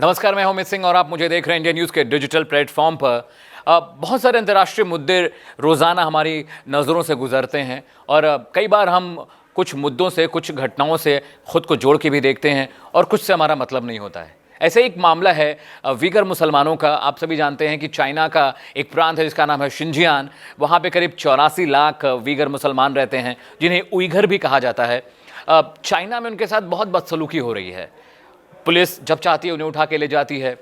नमस्कार, मैं हूं अमित सिंह और आप मुझे देख रहे हैं इंडिया न्यूज़ के डिजिटल प्लेटफॉर्म पर। बहुत सारे अंतर्राष्ट्रीय मुद्दे रोज़ाना हमारी नज़रों से गुजरते हैं और कई बार हम कुछ मुद्दों से, कुछ घटनाओं से खुद को जोड़ के भी देखते हैं और कुछ से हमारा मतलब नहीं होता है। ऐसे एक मामला है वीगर मुसलमानों का। आप सभी जानते हैं कि चाइना का एक प्रांत है जिसका नाम है शिनजियांग। वहाँ पे करीब 84 लाख वीगर मुसलमान रहते हैं जिन्हें उइघर भी कहा जाता है। चाइना में उनके साथ बहुत बदसलूकी हो रही है। पुलिस जब चाहती है उन्हें उठा के ले जाती है।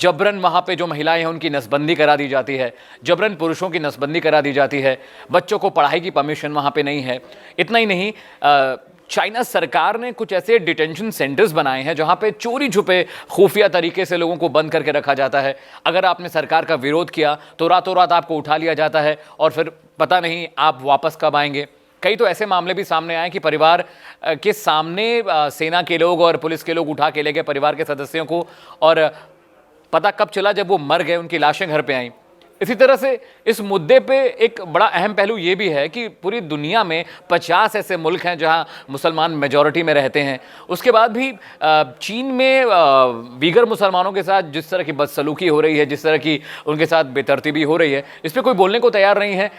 जबरन वहाँ पे जो महिलाएं हैं उनकी नसबंदी करा दी जाती है। जबरन पुरुषों की नसबंदी करा दी जाती है। बच्चों को पढ़ाई की परमिशन वहाँ पे नहीं है। इतना ही नहीं, चाइना सरकार ने कुछ ऐसे डिटेंशन सेंटर्स बनाए हैं जहाँ पे चोरी छुपे खुफिया तरीके से लोगों को बंद करके रखा जाता है। अगर आपने सरकार का विरोध किया तो रातों रात आपको उठा लिया जाता है और फिर पता नहीं आप वापस कब आएंगे। कई तो ऐसे मामले भी सामने आए कि परिवार के सामने सेना के लोग और पुलिस के लोग उठा के ले गए परिवार के सदस्यों को, और पता कब चला जब वो मर गए, उनकी लाशें घर पे आईं। इसी तरह से इस मुद्दे पे एक बड़ा अहम पहलू ये भी है कि पूरी दुनिया में 50 ऐसे मुल्क हैं जहां मुसलमान मेजॉरिटी में रहते हैं। उसके बाद भी चीन में वीगर मुसलमानों के साथ जिस तरह की बदसलूकी हो रही है, जिस तरह की उनके साथ बेतरतीबी हो रही है, इस पर कोई बोलने को तैयार नहीं है।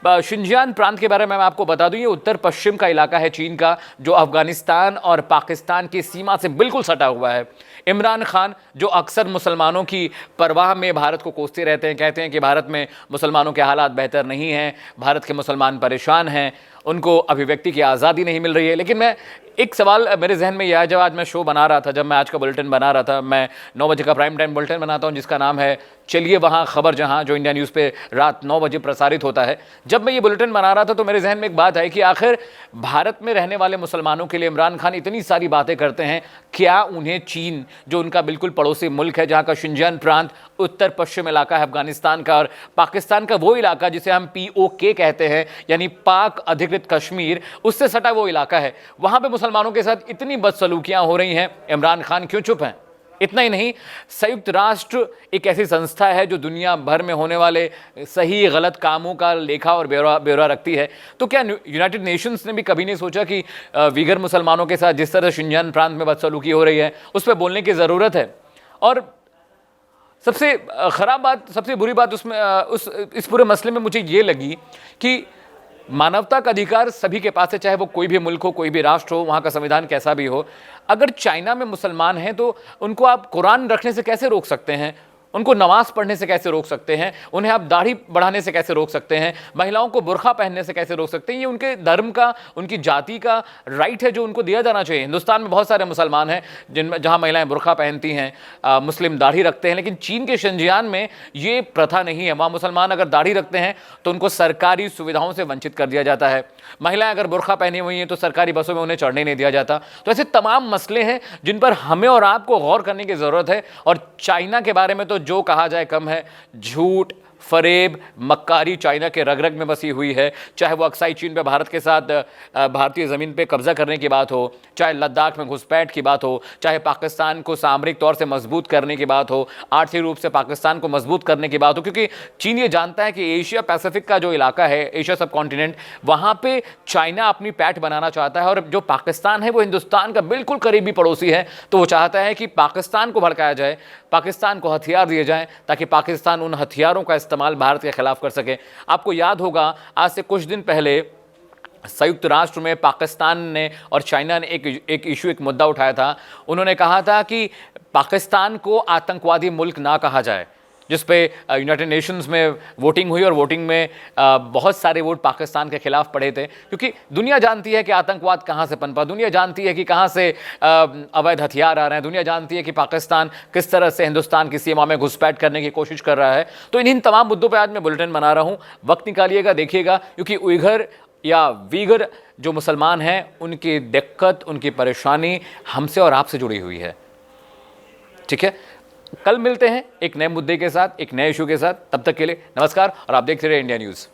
शिनजियांग प्रांत के बारे में मैं आपको बता दूं, ये उत्तर पश्चिम का इलाका है चीन का, जो अफगानिस्तान और पाकिस्तान की सीमा से बिल्कुल सटा हुआ है। इमरान खान, जो अक्सर मुसलमानों की परवाह में भारत को कोसते रहते हैं, कहते हैं कि भारत में मुसलमानों के हालात बेहतर नहीं हैं, भारत के मुसलमान परेशान हैं, उनको अभिव्यक्ति की आज़ादी नहीं मिल रही है। लेकिन मैं एक सवाल मेरे जहन में यह है, जब आज मैं शो बना रहा था, जब मैं आज का बुलेटिन बना रहा था, मैं 9 बजे का प्राइम टाइम बुलेटिन बनाता हूं जिसका नाम है चलिए वहाँ खबर जहाँ, जो इंडिया न्यूज़ पे रात 9 बजे प्रसारित होता है। जब मैं ये बुलेटिन बना रहा था तो मेरे जहन में एक बात आई कि आखिर भारत में रहने वाले मुसलमानों के लिए इमरान खान इतनी सारी बातें करते हैं, क्या उन्हें चीन, जो उनका बिल्कुल पड़ोसी मुल्क है, जहाँ का शिनजियांग प्रांत उत्तर पश्चिम इलाका है अफगानिस्तान का, और पाकिस्तान का वो इलाका जिसे हम POK कहते हैं, यानी पाक अधिकृत कश्मीर, उससे सटा वो इलाका है, वहाँ पर मुसलमानों के साथ इतनी बदसलूकियाँ हो रही हैं, इमरान खान क्यों चुप हैं? इतना ही नहीं, संयुक्त राष्ट्र एक ऐसी संस्था है जो दुनिया भर में होने वाले सही गलत कामों का लेखा और ब्यौरा रखती है। तो क्या यूनाइटेड नेशंस ने भी कभी नहीं सोचा कि वीगर मुसलमानों के साथ जिस तरह शिनजियांग प्रांत में बदसलूकी हो रही है उस पर बोलने की ज़रूरत है? और सबसे ख़राब बात, सबसे बुरी बात उसमें इस पूरे मसले में मुझे ये लगी कि मानवता का अधिकार सभी के पास है, चाहे वो कोई भी मुल्क हो, कोई भी राष्ट्र हो, वहाँ का संविधान कैसा भी हो। अगर चाइना में मुसलमान हैं तो उनको आप कुरान रखने से कैसे रोक सकते हैं? उनको नमाज पढ़ने से कैसे रोक सकते हैं? उन्हें आप दाढ़ी बढ़ाने से कैसे रोक सकते हैं? महिलाओं को बुर्का पहनने से कैसे रोक सकते हैं? ये उनके धर्म का, उनकी जाति का राइट है जो उनको दिया जाना चाहिए। हिंदुस्तान में बहुत सारे मुसलमान हैं जिनमें, जहाँ महिलाएं बुर्का पहनती हैं, मुस्लिम दाढ़ी रखते हैं, लेकिन चीन के शिनजियांग में ये प्रथा नहीं है। वहाँ मुसलमान अगर दाढ़ी रखते हैं तो उनको सरकारी सुविधाओं से वंचित कर दिया जाता है। महिलाएं अगर बुर्का पहनी हुई हैं तो सरकारी बसों में उन्हें चढ़ने नहीं दिया जाता। तो ऐसे तमाम मसले हैं जिन पर हमें और आपको गौर करने की ज़रूरत है। और चाइना के बारे में तो जो कहा जाए कम है। झूठ, फरेब, मक्कारी चाइना के रग रग में बसी हुई है। चाहे वो अक्साई चीन पे भारत के साथ भारतीय ज़मीन पे कब्जा करने की बात हो, चाहे लद्दाख में घुसपैठ की बात हो, चाहे पाकिस्तान को सामरिक तौर से मजबूत करने की बात हो, आर्थिक रूप से पाकिस्तान को मजबूत करने की बात हो, क्योंकि चीन ये जानता है कि एशिया पैसिफिक का जो इलाका है, एशिया सब कॉन्टिनेंट, वहाँ पे चाइना अपनी पैठ बनाना चाहता है। और जो पाकिस्तान है वो हिंदुस्तान का बिल्कुल करीबी पड़ोसी है, तो वो चाहता है कि पाकिस्तान को भड़काया जाए, पाकिस्तान को हथियार दिए जाएं, ताकि पाकिस्तान उन हथियारों का इस्तेमाल भारत के खिलाफ कर सके। आपको याद होगा आज से कुछ दिन पहले संयुक्त राष्ट्र में पाकिस्तान ने और चाइना ने एक मुद्दा उठाया था। उन्होंने कहा था कि पाकिस्तान को आतंकवादी मुल्क ना कहा जाए, जिस पे यूनाइटेड नेशंस में वोटिंग हुई और वोटिंग में बहुत सारे वोट पाकिस्तान के खिलाफ पड़े थे, क्योंकि दुनिया जानती है कि आतंकवाद कहाँ से पनपा, दुनिया जानती है कि कहाँ से अवैध हथियार आ रहे हैं, दुनिया जानती है कि पाकिस्तान किस तरह से हिंदुस्तान की सीमा में घुसपैठ करने की कोशिश कर रहा है। तो इन तमाम मुद्दों पर आज मैं बुलेटिन बना रहा हूँ। वक्त निकालिएगा, देखिएगा, क्योंकि उइघर या वीगर जो मुसलमान हैं उनकी दिक्कत, उनकी परेशानी हमसे और आपसे जुड़ी हुई है। ठीक है, कल मिलते हैं एक नए मुद्दे के साथ, एक नए इशू के साथ। तब तक के लिए नमस्कार और आप देखते रहिए इंडिया न्यूज़।